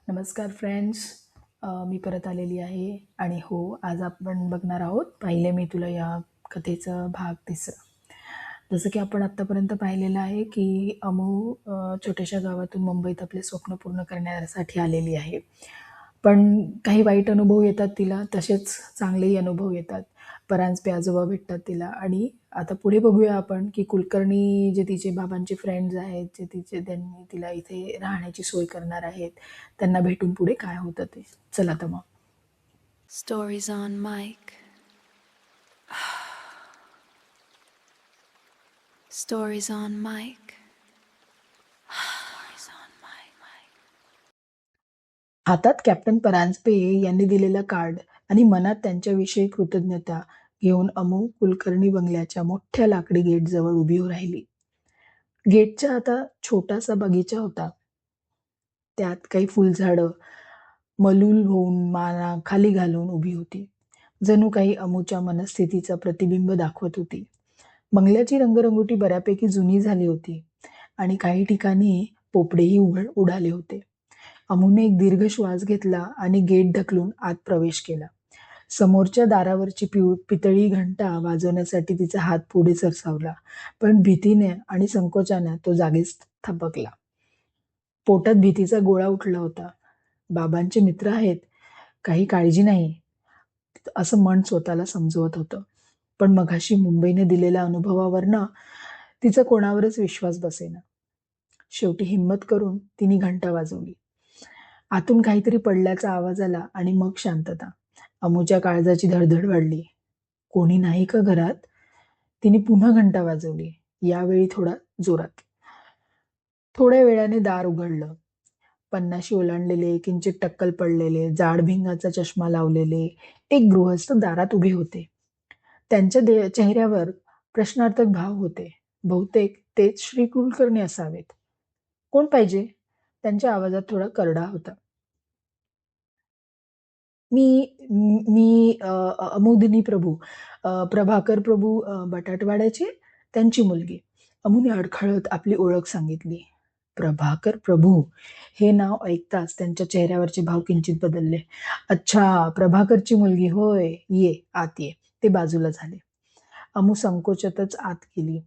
नमस्कार फ्रेंड्स. मी परत आलेली आहे आणि हो, आज आपण बघणार आहोत पाहिले मी तुला या कथेचं भाग 3. जसं की आपण आत्तापर्यंत पाहिलेलं आहे की अमू छोट्याशा गावातून मुंबईत आपले स्वप्न पूर्ण करण्यासाठी आलेली आहे. पण काही वाईट अनुभव येतात तिला, तसेच चांगलेही अनुभव येतात. परांजपे आजोबा भेटतात तिला आणि आता पुढे बघूया आपण की कुलकर्णी जे तिचे बाबांचे फ्रेंड्स आहेत, जे त्यांनी तिला इथे राहण्याची सोय करणार आहेत, त्यांना भेटून पुढे काय होतं ते. चला तर मग. Stories on Mike. Stories on Mike. Stories on Mike. हातात कॅप्टन परांजपे यांनी दिलेलं कार्ड आणि मनात त्यांच्याविषयी कृतज्ञता घेऊन अमू कुलकर्णी बंगल्याच्या मोठ्या लाकडी गेटजवळ उभी राहिली. गेटच्या आता छोटासा बगीचा होता. त्यात काही फुलझाडं मलूल होऊन माना खाली घालून उभी होती. जणू काही अमूच्या मनस्थितीचं प्रतिबिंब दाखवत होती. बंगल्याची रंगरंगोटी बऱ्यापैकी जुनी झाली होती आणि काही ठिकाणी पोपडेही उडाले होते. अमूने एक दीर्घ श्वास घेतला आणि गेट ढकलून आत प्रवेश केला. समोरच्या दारावरची पितळी घंटा वाजवण्यासाठी तिचा हात पुढे सरसावला, पण भीतीने आणि संकोचाने तो जागीच थबकला. पोटात भीतीचा गोळा उठला होता. बाबांचे मित्र आहेत, काही काळजी नाही, असं मन स्वतःला समजवत होतं. पण मघाशी मुंबईने दिलेल्या अनुभवावरनं तिचा कोणावरच विश्वास बसेना. शेवटी हिंमत करून तिने घंटा वाजवली. आतून काहीतरी पडल्याचा आवाज आला आणि मग शांतता. अमूच्या काळजाची धडधड वाढली. कोणी नाही का घरात? तिने पुन्हा घंटा वाजवली, यावेळी थोडा जोरात. थोड्या वेळाने दार उघडलं. पन्नाशी ओलांडलेले, किंचित टक्कल पडलेले, जाड भिंगाचा चष्मा लावलेले एक गृहस्थ दारात उभे होते. त्यांच्या चेहऱ्यावर प्रश्नार्थक भाव होते. बहुतेक तेच श्री कुलकर्णी असावेत. कोण पाहिजे? त्यांच्या आवाजात थोडा करडा होता. मी मी अमोदिनी प्रभू, प्रभाकर प्रभू बटाटवाड्याचे, त्यांची मुलगी. अमूने अडखळत आपली ओळख सांगितली. प्रभाकर प्रभू हे नाव ऐकताच त्यांच्या चेहऱ्यावरचे भाव किंचित बदलले. अच्छा, प्रभाकरची मुलगी होय, ये आत ये. ते बाजूला झाले. अमू संकोचातच आत गेली.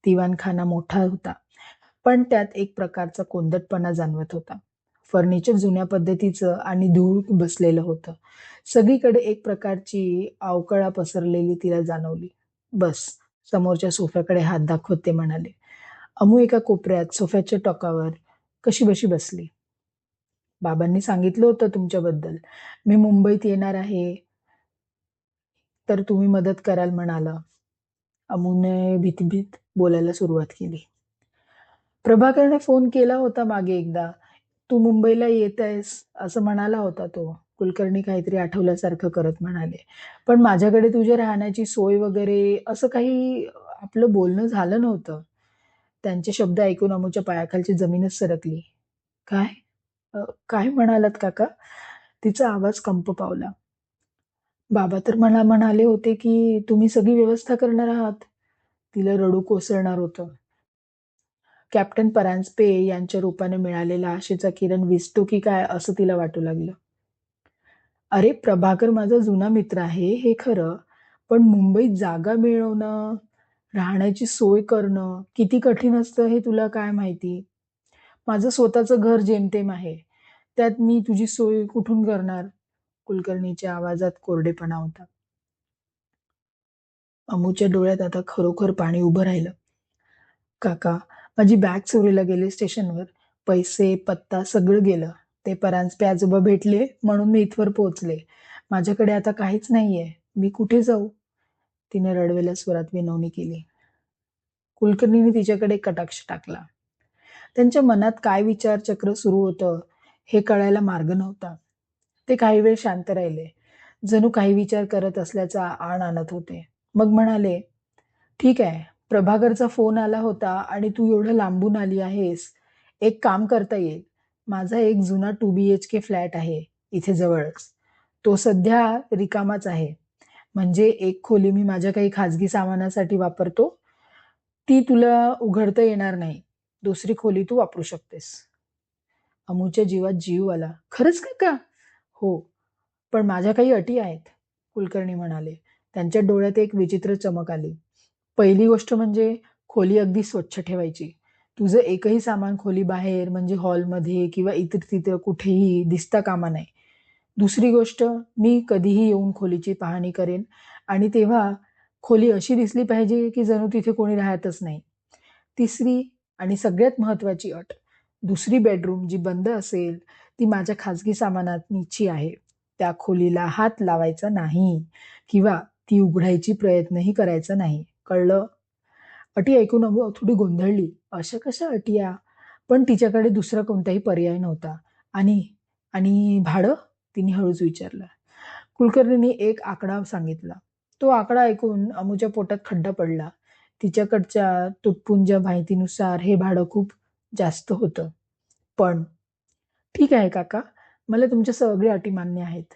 दिवाणखाना मोठा होता, पण त्यात एक प्रकारचा कोंदटपणा जाणवत होता. फर्निचर जुन्या पद्धतीचं आणि धूळ बसलेलं होतं. सगळीकडे एक प्रकारची अवकळा पसरलेली तिला जाणवली. बस, समोरच्या सोफ्याकडे हात दाखवत ते म्हणाले. अमू एका कोपऱ्यात सोफ्याच्या टोकावर कशीबशी बसली. बाबांनी सांगितलं होतं तुमच्याबद्दल. मी मुंबईत येणार आहे, तर तुम्ही मदत कराल म्हणाला. अमूने भीतीभीत बोलायला सुरुवात केली. प्रभाकरने फोन केला होता मागे एकदा. तू मुंबईला येत आहेस असं म्हणाला होता तो. कुलकर्णी काहीतरी आठवल्यासारखं करत म्हणाले. पण माझ्याकडे तुझ्या राहण्याची सोय वगैरे असं काही आपलं बोलणं झालं नव्हतं. त्यांचे शब्द ऐकून अमूच्या पायाखालची जमीनच सरकली. काय? काय म्हणालात काका? तिचा आवाज कंप पावला. बाबा तर मला म्हणाले होते की तुम्ही सगळी व्यवस्था करणार आहात. तिला रडू कोसळणार होतं. कॅप्टन परांजपे यांच्या रूपाने मिळालेला आशेचा किरण विझतो की काय असं तिला वाटू लागलं. अरे, प्रभाकर माझा जुना मित्र आहे हे खरं, पण मुंबईत जागा मिळवणं, राहण्याची सोय करणं किती कठीण असतं हे तुला काय माहिती. माझं स्वतःचं घर जेमतेम आहे, त्यात मी तुझी सोय कुठून करणार? कुलकर्णीच्या आवाजात कोरडेपणा होता. अमूच्या डोळ्यात आता खरोखर पाणी उभं राहिलं. काका, माझी बॅग चोरीला गेली स्टेशनवर. पैसे, पत्ता सगळं गेलं. ते परांजपे आजोबा भेटले म्हणून मी इथवर पोहोचले. माझ्याकडे आता काहीच नाहीये. मी कुठे जाऊ? तिने रडवेल्या स्वरात विनवणी केली. कुलकर्णीने तिच्याकडे कटाक्ष टाकला. त्यांच्या मनात काय विचारचक्र सुरू होतं हे कळायला मार्ग नव्हता. ते काही वेळ शांत राहिले, जणू काही विचार करत असल्याचा आण आणत होते. मग म्हणाले, ठीक आहे, प्रभाकरचा फोन आला होता आणि तू एवढं लांबून आली आहेस. एक काम करता येईल. माझा एक जुना 2 BHK फ्लॅट आहे इथे जवळच. तो सध्या रिकामाच आहे. म्हणजे एक खोली मी माझ्या काही खाजगी सामानासाठी वापरतो. ती तुला उघडता येणार नाही. दुसरी खोली तू वापरू शकतेस. अमुच्या जीवात जीव आला. खरंच काका? हो, पण माझ्या काही अटी आहेत, कुलकर्णी म्हणाले. त्यांच्या डोळ्यात एक विचित्र चमक आली. पहिली गोष्ट म्हणजे खोली अगदी स्वच्छ ठेवायची. तुझं एकही सामान खोली बाहेर म्हणजे हॉलमध्ये किंवा इतर तिथं कुठेही दिसता कामा नये. दुसरी गोष्ट, मी कधीही येऊन खोलीची पाहणी करेन आणि तेव्हा खोली अशी दिसली पाहिजे की जणू तिथे कोणी राहतच नाही. तिसरी आणि सगळ्यात महत्वाची अट, दुसरी बेडरूम जी बंद असेल ती माझ्या खाजगी सामानाची आहे. त्या खोलीला हात लावायचा नाही किंवा ती उघडायची प्रयत्नही करायचा नाही. कळलं? अटी ऐकून अबू थोडी गोंधळली. अशा कशा अटी या? पण तिच्याकडे दुसरा कोणताही पर्याय नव्हता. आणि आणि भाडं? तिने हळूच विचारलं. कुलकर्णींनी एक आकडा सांगितला. तो आकडा ऐकून अमुच्या पोटात खड्डा पडला. तिच्याकडच्या तुटपुंज्या माहितीनुसार हे भाडं खूप जास्त होतं. पण ठीक आहे काका, मला तुमच्या सगळ्या अटी मान्य आहेत.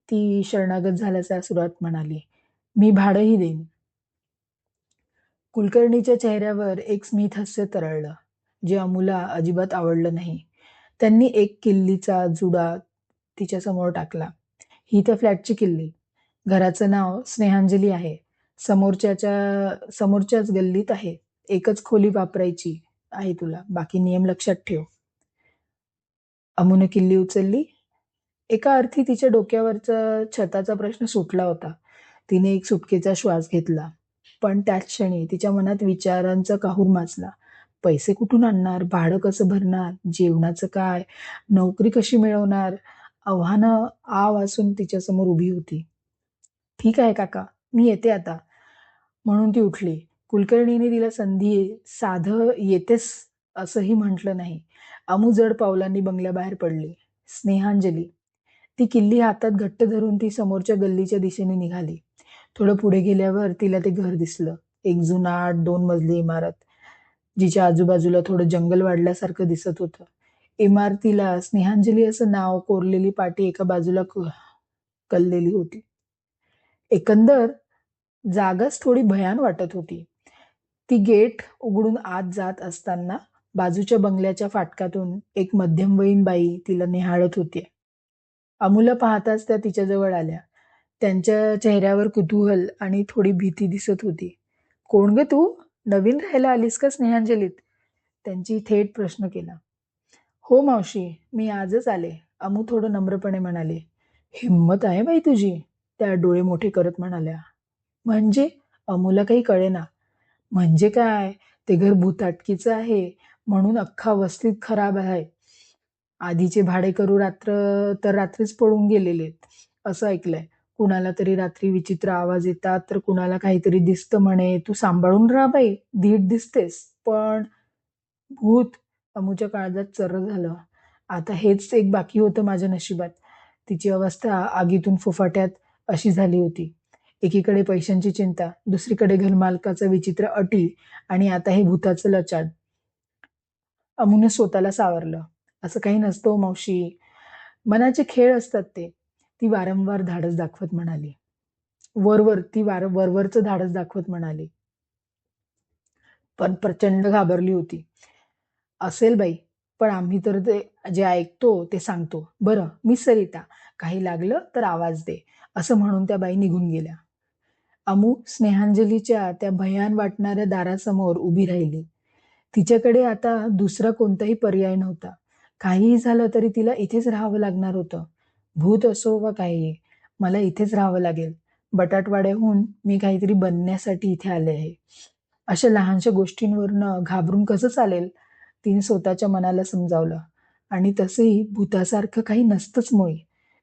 ती शरणागत झाल्याच्या सुरात म्हणाली. मी भाडंही देईन. कुलकर्णीच्या चेहऱ्यावर एक स्मित हास्य तरळलं, जे अमुला अजिबात आवडलं नाही. त्यांनी एक किल्लीचा जुडा तिच्यासमोर टाकला. ही त्या फ्लॅटची किल्ली. घराचं नाव स्नेहांजली आहे. समोरच्याच गल्लीत आहे. एकच खोली वापरायची आहे तुला. बाकी नियम लक्षात ठेव. अमुने किल्ली उचलली. एका अर्थी तिच्या डोक्यावरचा छताचा प्रश्न सुटला होता. तिने एक सुटकेचा श्वास घेतला. पण त्याच क्षणी तिच्या मनात विचारांचा काहूर माजला. पैसे कुठून आणणार? भाडं कसं भरणार? जेवणाचं काय? नोकरी कशी मिळवणार? आव्हानं वाचून तिच्यासमोर उभी होती. ठीक आहे काका, मी येते आता, म्हणून ती उठली. कुलकर्णीने तिला साधं येतेस असंही म्हटलं नाही. अमू जड पावलांनी बंगल्याबाहेर पडली. स्नेहांजली. ती किल्ली हातात घट्ट धरून ती समोरच्या गल्लीच्या दिशेने निघाली. थोडं पुढे गेल्यावर तिला ते घर दिसलं. एक जुनाट 2 मजली इमारत, जिच्या आजूबाजूला थोडं जंगल वाढल्यासारखं दिसत होतं. इमारतीला स्नेहांजली असं नाव कोरलेली पाटी एका बाजूला कललेली होती. एकंदर जागाच थोडी भयान वाटत होती. ती गेट उघडून आत जात असताना बाजूच्या बंगल्याच्या फाटकातून एक मध्यमवयीन बाई तिला निहाळत होती. अमुला पाहताच त्या तिच्याजवळ आल्या. त्यांच्या चेहऱ्यावर कुतूहल आणि थोडी भीती दिसत होती. कोण ग तू? नवीन राहायला आलीस का स्नेहांजलीत? त्यांची थेट प्रश्न केला. हो मावशी, मी आजच आले, अमू थोडं नम्रपणे म्हणाले. हिम्मत आहे बाई तुझी, त्या डोळे मोठे करत म्हणाल्या. म्हणजे? अमूला काही कळेना. म्हणजे काय, ते घर भुताटकीचं आहे म्हणून अख्खा वस्तीत खराब आहे. आधीचे भाडेकरू रात्रीच पळून गेलेले असं ऐकलंय. कुणाला तरी रात्री विचित्र आवाज येतात तर कुणाला काहीतरी दिसतं म्हणे. तू सांभाळून राहा बाई, धीट दिसतेस. पण भूत? अमुच्या काळजात चर्र झालं. आता हेच एक बाकी होतं माझ्या नशिबात. तिची अवस्था आगीतून फुफाट्यात अशी झाली होती. एकीकडे पैशांची चिंता, दुसरीकडे घरमालकाचा विचित्र अटी आणि आता हे भूताचं लचाड. अमुने स्वतःला सावरलं. असं काही नसतं हो मावशी, मनाचे खेळ असतात ते. ती वारंवार धाडस दाखवत म्हणाली. वरवरचं धाडस दाखवत म्हणाली. पण प्रचंड घाबरली होती. असेल बाई, पण आम्ही तर ते जे ऐकतो ते सांगतो. बरं, मी सरिता, काही लागलं तर आवाज दे, असं म्हणून त्या बाई निघून गेल्या. अमू स्नेहांजलीच्या त्या भयान वाटणाऱ्या दारासमोर उभी राहिली. तिच्याकडे आता दुसरा कोणताही पर्याय नव्हता. काहीही झालं तरी तिला इथेच राहावं लागणार होतं. भूत असो वा काही, मला इथेच राहावं लागेल. बटाटवाड्याहून मी काहीतरी बनण्यासाठी इथे आले आहे. अशा लहानशा गोष्टींवरनं घाबरून कसं चालेल? तिने स्वतःच्या मनाला समजावलं. आणि तसंही भूतासारखं काही नसतंच मुळी.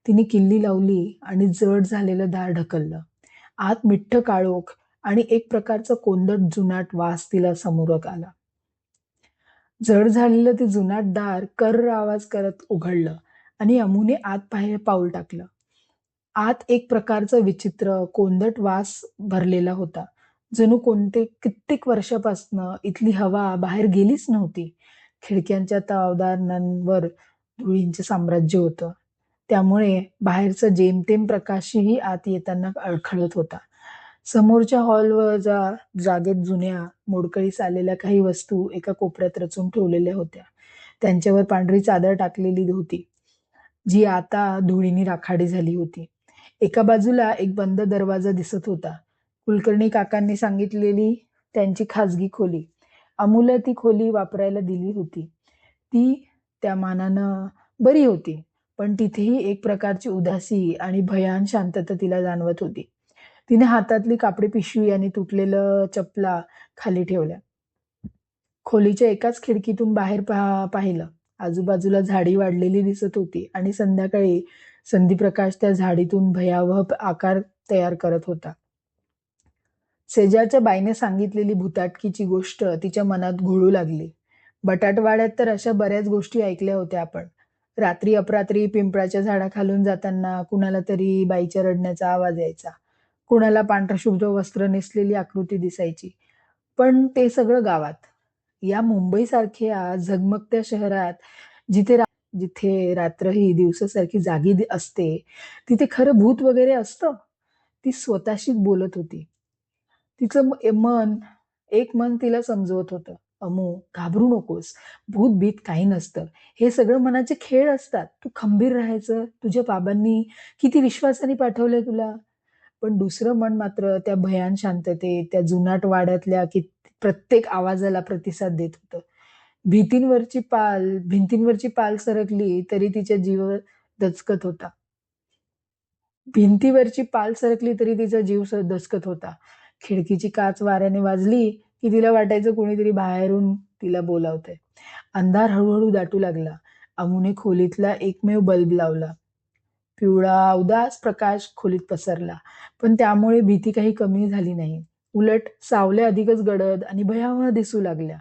तिने किल्ली लावली आणि जड झालेलं दार ढकललं. आत मिठ्ठ काळोख आणि एक प्रकारचा कोंदट जुनाट वास तिला समोर आला. जड झालेलं ते जुनाट दार कर्र आवाज करत उघडलं आणि अमुने आत पाऊल टाकलं. आत एक प्रकारचा विचित्र कोंदट वास भरलेला होता. जणू कित्येक वर्षापासनं इथली हवा बाहेर गेलीच नव्हती. खिडक्यांच्या तावदानांवर धुळींचे साम्राज्य होतं. त्यामुळे बाहेरचा जेमतेम प्रकाशही आत येताना अडखळत होता. समोरच्या हॉलवर जागेत जुन्या मोडकळीस आलेल्या काही वस्तू एका कोपऱ्यात रचून ठेवलेल्या होत्या. त्यांच्यावर पांढरी चादर टाकलेली होती, जी आता धुळीने राखाडी झाली होती. एका बाजूला एक बंद दरवाजा दिसत होता. कुलकर्णी काकांनी सांगितलेली त्यांची खाजगी खोली. अमूला ती खोली वापरायला दिली होती. ती त्या मानानं बरी होती, पण तिथेही एक प्रकारची उदासी आणि भयान शांतता तिला जाणवत होती. तिने हातातली कापडी पिशवी आणि तुटलेलं चपला खाली ठेवल्या. खोलीच्या एकाच खिडकीतून बाहेर पाहिलं. आजूबाजूला झाडी वाढलेली दिसत होती आणि संध्याकाळी संधीप्रकाश त्या झाडीतून भयावह आकार तयार करत होता. शेजारच्या बाईने सांगितलेली भुताटकीची गोष्ट तिच्या मनात घोळू लागली. बटाटवाड्यात तर अशा बऱ्याच गोष्टी ऐकल्या होत्या आपण. रात्री अपरात्री पिंपळाच्या झाडाखालून जाताना कुणाला तरी बाईच्या रडण्याचा आवाज यायचा. कुणाला पांढरशुभ्र वस्त्र नेसलेली आकृती दिसायची. पण ते सगळं गावात. या मुंबईसारख्या झगमगत्या शहरात जिथे रात्र ही दिवसासारखी जागी असते, तिथे खरं भूत वगैरे असतं? ती स्वतःशीच बोलत होती. तिचं एक मन तिला समजवत होतं, अमू, घाबरू नकोस. भूत बीत काही नसतं. हे सगळं मनाचे खेळ असतात. तू खंबीर राहायचं. तुझ्या बाबांनी किती विश्वासाने पाठवलंय तुला. पण दुसरं मन मात्र त्या भयान शांततेत, त्या जुनाट वाड्यातल्या प्रत्येक आवाजाला प्रतिसाद देत होतं. भिंतींवरची पाल सरकली तरी तिचा जीव दचकत होता. खिडकीची काच वाऱ्याने वाजली की तिला वाटायचं कोणीतरी बाहेरून तिला बोलावतंय. अंधार हळूहळू दाटू लागला. अमूने खोलीतला एकमेव बल्ब लावला. पिवळा उदास प्रकाश खोलीत पसरला, पण त्यामुळे भीती काही कमी झाली नाही. उलट सावल्या अधिकच गडद आणि भयावह दिसू लागल्या.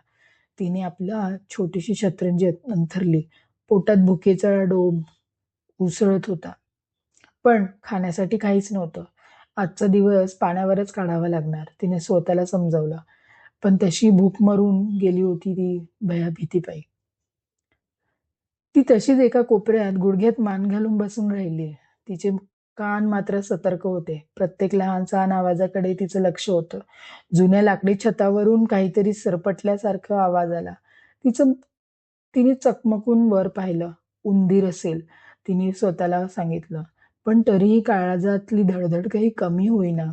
तिने आपला छोटीशी शतरंजी अंथरली. पोटात भुकेचा डोंब उसळत होता, पण खाण्यासाठी काहीच नव्हतं. आजचा दिवस पाण्यावरच काढावा लागणार, तिने स्वतःला समजावलं. पण तशी भूक मरून गेली होती ती भीतीपायी. ती तशीच एका कोपऱ्यात गुडघ्यात मान घालून बसून राहिली. तिचे कान मात्र सतर्क होते. प्रत्येक लहान सहान आवाजाकडे तिचं लक्ष होतं. जुन्या लाकडी छतावरून काहीतरी सरपटल्यासारखा आवाज आला. तिने चकमकून वर पाहिलं. उंदीर असेल, तिने स्वतःला सांगितलं. पण तरीही काळजातली धडधड काही कमी होईना.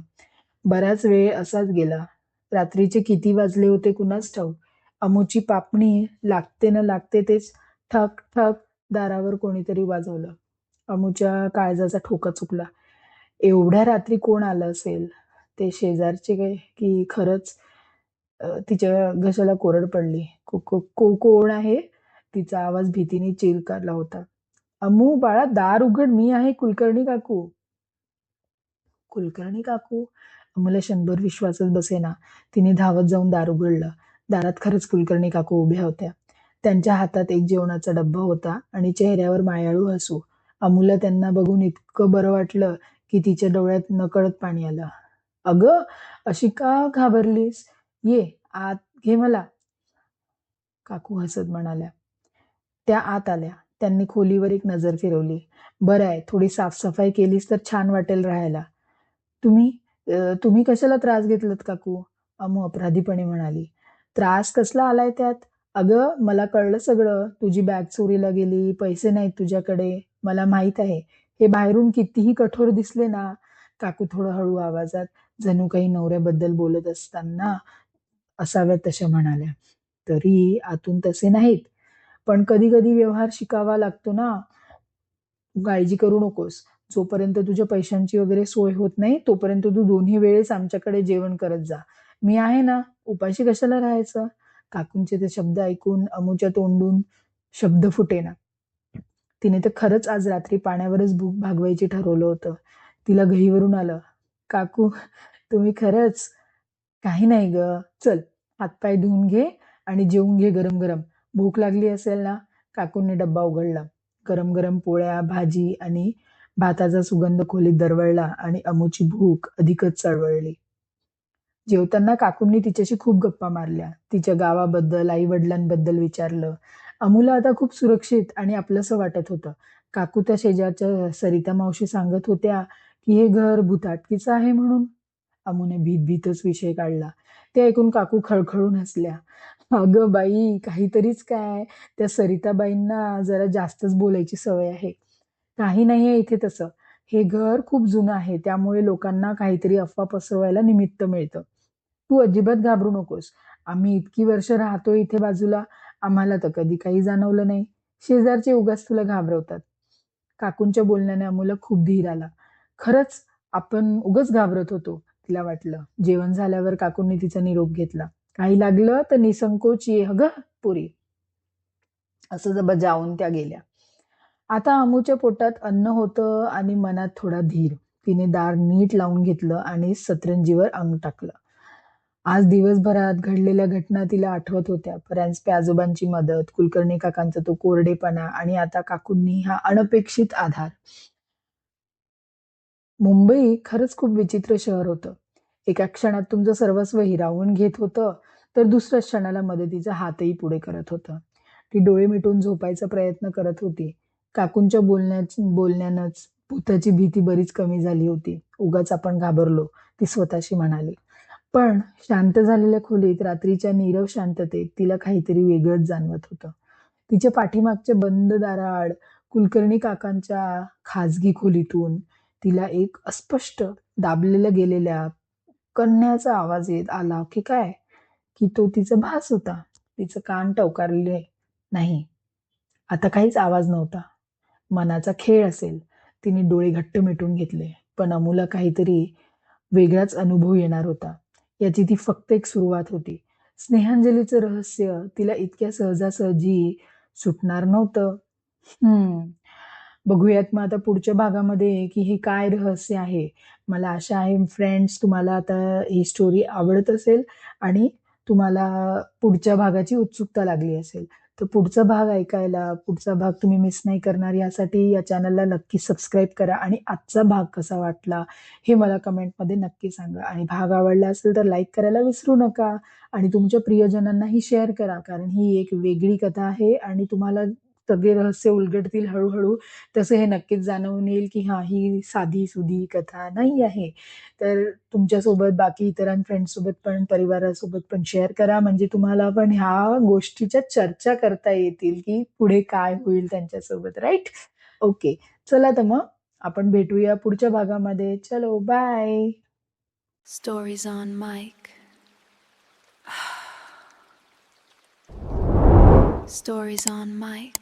बराच वेळ असाच गेला. रात्रीचे किती वाजले होते कुणास ठाऊक. अमूची पापणी लागते न लागते तेच ठक ठक दारावर कोणीतरी वाजवलं. अमूच्या काळजाचा ठोका चुकला. एवढ्या रात्री कोण आलं असेल? ते शेजारचे काय की खरंच? तिच्या घशाला कोरड पडली. कोण आहे? तिचा आवाज भीतीने चिरकारला होता. अमू बाळा, दार उघड, मी आहे, कुलकर्णी काकू. कुलकर्णी काकू? अमूला क्षणभर विश्वासच बसेना. तिने धावत जाऊन दार उघडलं. दारात खरंच कुलकर्णी काकू उभ्या होत्या. त्यांच्या हातात एक जेवणाचा डब्बा होता आणि चेहऱ्यावर मायाळू हसू. अमूला त्यांना बघून इतकं बरं वाटलं की तिच्या डोळ्यात नकळत पाणी आलं. अगं, अशी का घाबरलीस? ये आत, घे मला, काकू हसत म्हणाल्या. त्या आत आल्या. त्यांनी खोलीवर एक नजर फिरवली. बरं आहे, थोडी साफसफाई केलीस तर छान वाटेल राहायला. तुम्ही कशाला त्रास घेतलात काकू? अमू अपराधीपणे म्हणाली. त्रास कसला आलाय त्यात? अगं, मला कळलं सगळं. तुझी बॅग चोरीला गेली, पैसे नाहीत तुझ्याकडे, मला माहित आहे. हे बाहेरून कितीही कठोर दिसले ना, काकू थोडं हळू आवाजात, जणू काही नवऱ्याबद्दल बोलत असताना असाव्यात तशा म्हणाल्या. तरी आतून तसे नाहीत. पण कधी कधी व्यवहार शिकावा लागतो ना. काळजी करू नकोस. जोपर्यंत तुझ्या पैशांची वगैरे सोय होत नाही तोपर्यंत तू दोन्ही वेळेस आमच्याकडे जेवण करत जा. मी आहे ना, उपाशी कशाला राहायचं? काकूंचे ते शब्द ऐकून अमूच्या तोंडून शब्द फुटेना. तिने तर खरंच आज रात्री पाण्यावरच भूक भागवायची ठरवलं होतं. तिला घहीवरून आलं. काकू, तुम्ही खरंच? काही नाही ग, चल हातपाय धुवून घे आणि जेवून घे गरम गरम. भूक लागली असेल ना. काकूंनी डब्बा उघडला. गरम गरम पोळ्या, भाजी आणि भाताचा सुगंध खोलीत दरवळला आणि अमूची भूक अधिकच चळवळली. जेवताना काकूंनी तिच्याशी खूप गप्पा मारल्या. तिच्या गावाबद्दल, आई वडिलांबद्दल विचारलं. अमूला आता खूप सुरक्षित आणि आपलंसं वाटत होतं. काकू त्या शेजारच्या सरिता मावशी सांगत होत्या की हे घर भुताटकीचं आहे म्हणून. अमूने भीतच विषय काढला. ते ऐकून काकू खळखळून हसल्या. अगं बाई, काहीतरीच काय. त्या सरिताबाईंना जरा जास्तच बोलायची सवय आहे. काही नाहीये इथे तसं. हे घर खूप जुनं आहे, त्यामुळे लोकांना काहीतरी अफवा पसरवायला निमित्त मिळतं. तू अजिबात घाबरू नकोस. आम्ही इतकी वर्ष राहतोय इथे बाजूला, आम्हाला तर कधी काही जाणवलं नाही. शेजारचे उगाच तुला घाबरवतात. काकूंच्या बोलण्याने अमूला खूप धीर आला. खरंच आपण उगाच घाबरत होतो, तिला वाटलं. जेवण झाल्यावर काकूंनी तिचा निरोप घेतला. काही लागलं तर निसंकोच ये हं गं पोरी, असं बजावून त्या गेल्या. आता अमूच्या पोटात अन्न होतं आणि मनात थोडा धीर. तिने दार नीट लावून घेतलं आणि सतरंजीवर अंग टाकलं. आज दिवसभरात घडलेल्या घटना तिला आठवत होत्या. परांजपे आजोबांची मदत, कुलकर्णी काकांचा तो कोरडेपणा आणि आता काकूंनी हा अनपेक्षित आधार. मुंबई खरंच खूप विचित्र शहर होतं. एका क्षणात तुमचं सर्वस्व हिरावून घेत होतं, तर दुसऱ्या क्षणाला मदतीचा हातही पुढे करत होतं. ती डोळे मिटून झोपायचा प्रयत्न करत होती. काकूंच्या बोलण्यानंच भुताची भीती बरीच कमी झाली होती. उगाच आपण घाबरलो, ती स्वतःशी म्हणाली. पण शांत झालेल्या खोलीत रात्रीच्या नीरव शांततेत तिला काहीतरी वेगळंच जाणवत होतं. तिच्या पाठीमागच्या बंद दाराआड कुलकर्णी काकांच्या खाजगी खोलीतून तिला एक अस्पष्ट दाबलेल्या गेलेल्या कण्याचा आवाज येत आला की काय, की तो तिचा भास होता. तिचं कान टवकारले नाही. आता काहीच आवाज नव्हता. मनाचा खेळ असेल. तिने डोळे घट्ट मिटून घेतले. पण अमूला काहीतरी वेगळाच अनुभव येणार होता. याची ती फक्त एक सुरुवात होती. स्नेहांजलीचं रहस्य तिला इतक्या सहजासहजी सुटणार नव्हतं. हं. बघूयात मग आता पुढच्या भागामध्ये, की हे काय रहस्य आहे. मला आशा आहे फ्रेंड्स तुम्हाला आता ही स्टोरी आवडत असेल आणि तुम्हाला पुढच्या भागाची उत्सुकता लागली असेल. तर पुढचा भाग ऐकायला, पुढचा भाग तुम्ही मिस नाही करणार यासाठी या चॅनलला नक्की सबस्क्राईब करा आणि आजचा भाग कसा वाटला हे मला कमेंटमध्ये नक्की सांगा. आणि भाग आवडला असेल तर लाईक करायला विसरू नका आणि तुमच्या प्रियजनांनाही शेअर करा. कारण ही एक वेगळी कथा आहे आणि तुम्हाला सगळे रहस्य उलगडतील हळू-हळू. तसं हे नक्कीच जाणवून येईल, की हां, ही साधी-सुधी कथा नाही आहे. तर तुमच्यासोबत बाकी इतर फ्रेंड्ससोबत पण, परिवारासोबत पण शेअर करा. म्हणजे तुम्हाला पण ह्या गोष्टीच्या चर्चा करता येतील, की पुढे काय होईल त्यांच्यासोबत, राइट? ओके. चला तर मग आपण भेटूया पुढच्या भागामध्ये. चलो bye. Stories on Mike. Stories on Mike.